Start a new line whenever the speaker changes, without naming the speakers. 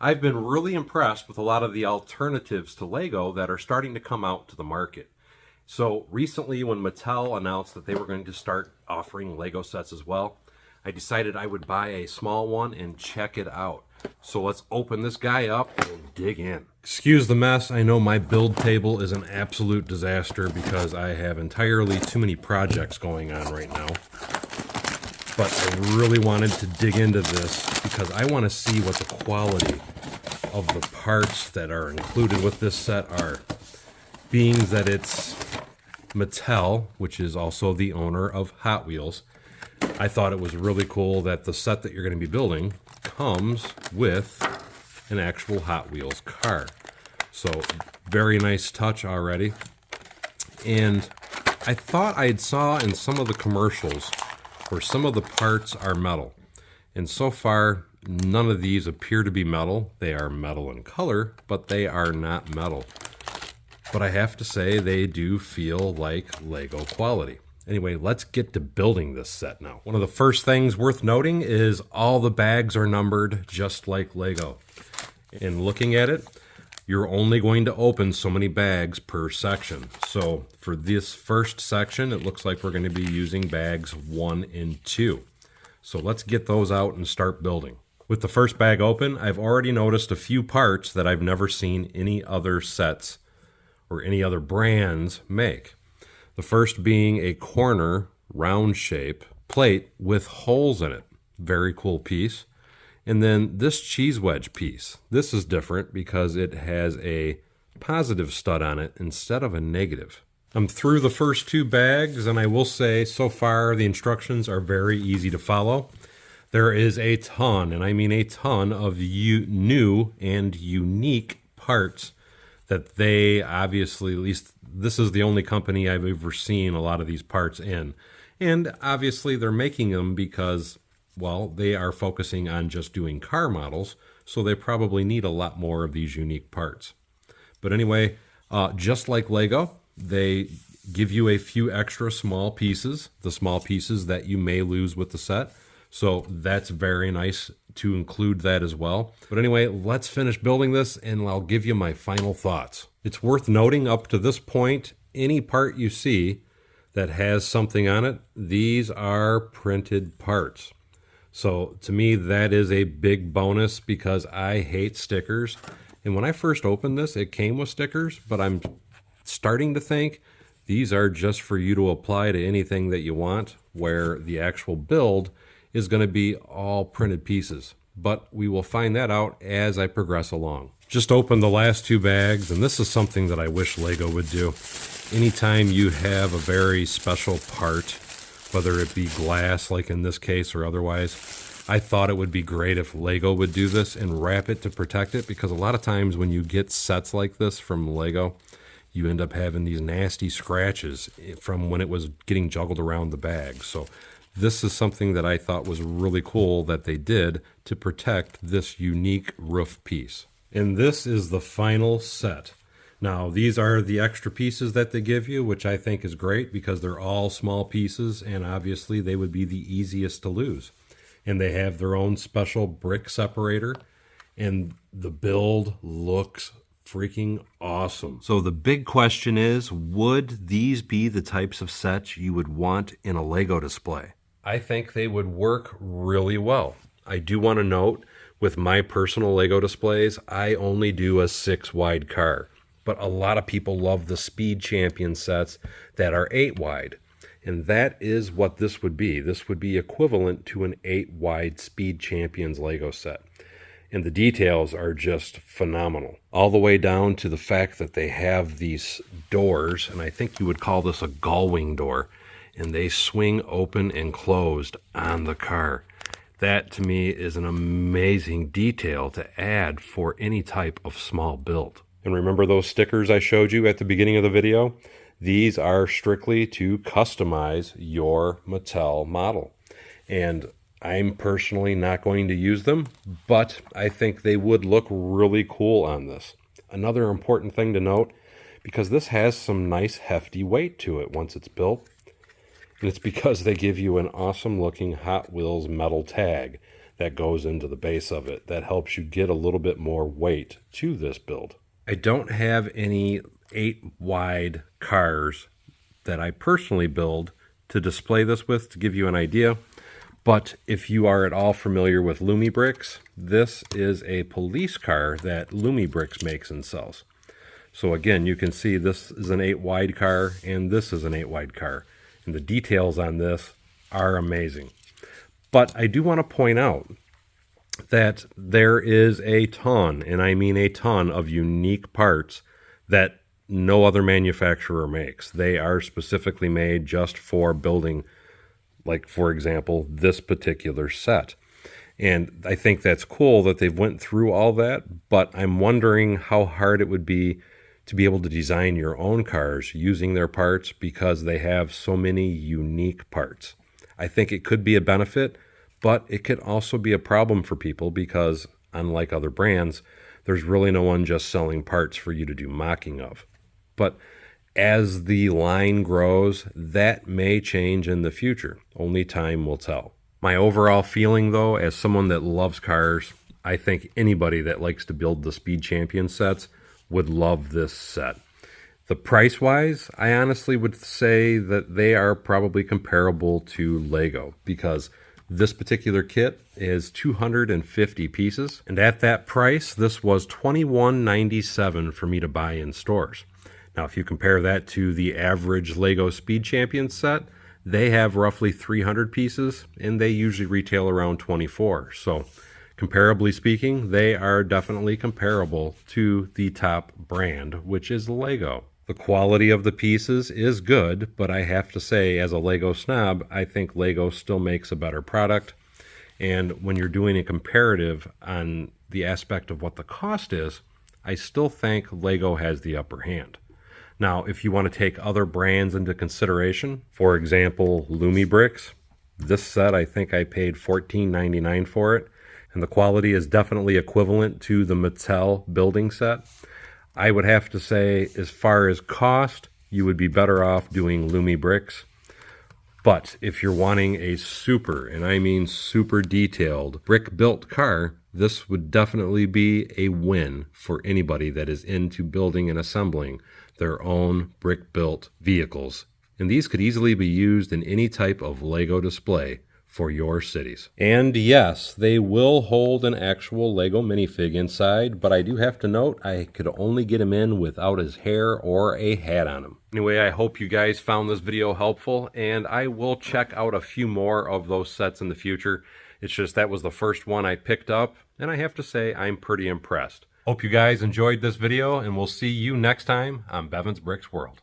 I've been really impressed with a lot of the alternatives to Lego that are starting to come out to the market. So recently when Mattel announced that they were going to start offering Lego sets as well, I decided I would buy a small one and check it out. So let's open this guy up and dig in. Excuse the mess. I know my build table is an absolute disaster because I have entirely too many projects going on right now. But I really wanted to dig into this because I want to see what the quality of the parts that are included with this set are. Being that it's Mattel, which is also the owner of Hot Wheels, I thought it was really cool that the set that you're going to be building comes with an actual Hot Wheels car. So very nice touch already. And I thought I saw in some of the commercials where some of the parts are metal. And so far, none of these appear to be metal. They are metal in color, but they are not metal. But I have to say, they do feel like Lego quality. Anyway, let's get to building this set now. One of the first things worth noting is all the bags are numbered just like Lego. And looking at it, you're only going to open so many bags per section. So for this first section, it looks like we're going to be using bags 1 and 2. So let's get those out and start building. With the first bag open, I've already noticed a few parts that I've never seen any other sets or any other brands make. The first being a corner round shape plate with holes in it. Very cool piece. And then this cheese wedge piece. This is different because it has a positive stud on it instead of a negative. I'm through the first 2 bags, and I will say so far the instructions are very easy to follow. There is a ton, and I mean a ton, of new and unique parts that they obviously, at least this is the only company I've ever seen a lot of these parts in. And obviously they're making them because, well, they are focusing on just doing car models, so they probably need a lot more of these unique parts. But anyway, just like Lego, they give you a few extra small pieces, the small pieces that you may lose with the set. So that's very nice to include that as well. But anyway, let's finish building this and I'll give you my final thoughts. It's worth noting up to this point, any part you see that has something on it, these are printed parts. So to me, that is a big bonus because I hate stickers. And when I first opened this, it came with stickers, but I'm starting to think these are just for you to apply to anything that you want, where the actual build is going to be all printed pieces. But we will find that out as I progress along. Just opened the last 2 bags, and this is something that I wish Lego would do. Anytime you have a very special part, whether it be glass like in this case or otherwise, I thought it would be great if Lego would do this and wrap it to protect it, because a lot of times when you get sets like this from Lego, you end up having these nasty scratches from when it was getting juggled around the bag. So this is something that I thought was really cool that they did to protect this unique roof piece. And this is the final set. Now, these are the extra pieces that they give you, which I think is great because they're all small pieces and obviously they would be the easiest to lose. And they have their own special brick separator, and the build looks freaking awesome. So the big question is, would these be the types of sets you would want in a Lego display? I think they would work really well. I do want to note, with my personal Lego displays, I only do a 6 wide car. But a lot of people love the Speed Champion sets that are 8 wide. And that is what this would be. This would be equivalent to an 8 wide Speed Champions Lego set. And the details are just phenomenal. All the way down to the fact that they have these doors, and I think you would call this a gullwing door, and they swing open and closed on the car. That to me is an amazing detail to add for any type of small build. And remember those stickers I showed you at the beginning of the video? These are strictly to customize your Mattel model. And I'm personally not going to use them, but I think they would look really cool on this. Another important thing to note, because this has some nice hefty weight to it once it's built, and it's because they give you an awesome looking Hot Wheels metal tag that goes into the base of it that helps you get a little bit more weight to this build. I don't have any 8 wide cars that I personally build to display this with to give you an idea, but if you are at all familiar with Bricks, this is a police car that Bricks makes and sells. So again, you can see this is an 8 wide car and this is an 8 wide car, and the details on this are amazing. But I do want to point out that there is a ton, and I mean a ton, of unique parts that no other manufacturer makes. They are specifically made just for building, like, for example, this particular set. And I think that's cool that they've went through all that, but I'm wondering how hard it would be to be able to design your own cars using their parts because they have so many unique parts. I think it could be a benefit, but it could also be a problem for people because, unlike other brands, there's really no one just selling parts for you to do mocking of. But as the line grows, that may change in the future. Only time will tell. My overall feeling, though, as someone that loves cars, I think anybody that likes to build the Speed Champion sets would love this set. The price-wise, I honestly would say that they are probably comparable to Lego because this particular kit is 250 pieces. And at that price, this was $21.97 for me to buy in stores. Now, if you compare that to the average Lego Speed Champion set, they have roughly 300 pieces and they usually retail around 24. So comparably speaking, they are definitely comparable to the top brand, which is Lego. The quality of the pieces is good, but I have to say, as a Lego snob, I think Lego still makes a better product. And when you're doing a comparative on the aspect of what the cost is, I still think Lego has the upper hand. Now, if you want to take other brands into consideration, for example, Bricks, this set I think I paid $14.99 for it, and the quality is definitely equivalent to the Mattel building set. I would have to say, as far as cost, you would be better off doing Bricks. But if you're wanting a super, and I mean super detailed, brick-built car, this would definitely be a win for anybody that is into building and assembling their own brick-built vehicles. And these could easily be used in any type of Lego display for your cities. And yes, they will hold an actual Lego minifig inside, but I do have to note I could only get him in without his hair or a hat on him. Anyway, I hope you guys found this video helpful, and I will check out a few more of those sets in the future. It's just that was the first one I picked up, and I have to say I'm pretty impressed. Hope you guys enjoyed this video, and we'll see you next time on Bevins Bricks World.